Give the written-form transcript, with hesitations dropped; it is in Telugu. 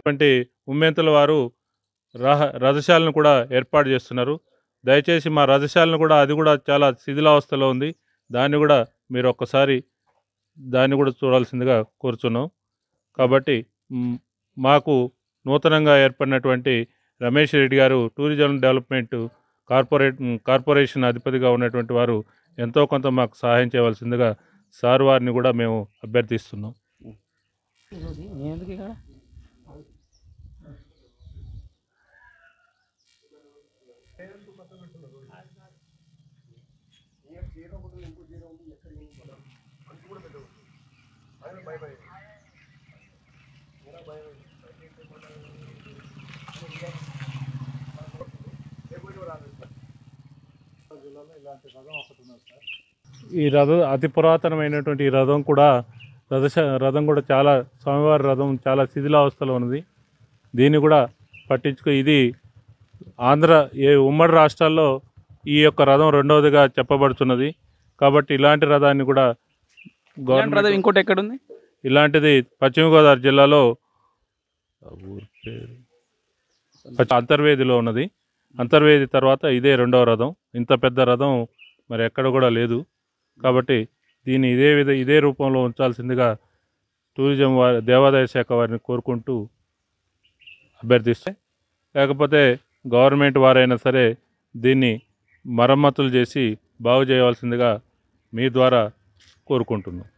వంటి ఉమ్మెంతల వారు రథశాలను కూడా ఏర్పాటు చేస్తున్నారు. దయచేసి మా రథశాలను కూడా అది కూడా చాలా శిథిలావస్థలో ఉంది. దాన్ని కూడా మీరు ఒక్కసారి దాన్ని కూడా చూడాల్సిందిగా కోరుచున్నాం. కాబట్టి మాకు నూతనంగా ఏర్పడినటువంటి రమేష్ రెడ్డి గారు టూరిజం డెవలప్మెంట్ కార్పొరేషన్ అధిపతిగా ఉన్నటువంటి వారు ఎంతో కొంత మాకు సహాయం చేయవలసిందిగా సార్ వారిని కూడా మేము అభ్యర్థిస్తున్నాం. ఈ అతి పురాతనమైనటువంటి ఈ రథం కూడా చాలా స్వామివారి రథం చాలా శిథిలావస్థలో ఉన్నది. దీన్ని కూడా ఇది ఉమ్మడి రాష్ట్రాల్లో ఈ యొక్క రథం రెండవదిగా చెప్పబడుతున్నది. కాబట్టి ఇలాంటి రథాన్ని కూడా గవర్నమెంట్ ఇంకోటి ఎక్కడుంది ఇలాంటిది పశ్చిమ గోదావరి జిల్లాలో అంతర్వేదిలో ఉన్నది. అంతర్వేది తర్వాత ఇదే రెండవ రథం. ఇంత పెద్ద రథం మరి ఎక్కడ కూడా లేదు. కాబట్టి దీన్ని ఇదే రూపంలో ఉంచాల్సిందిగా టూరిజం దేవాదాయ శాఖ వారిని కోరుకుంటూ అభ్యర్థిస్తే, లేకపోతే గవర్నమెంట్ వారైనా సరే దీన్ని మరమ్మతులు చేసి బాగు చేయవలసిందిగా మీ ద్వారా కోరుకుంటున్నాం.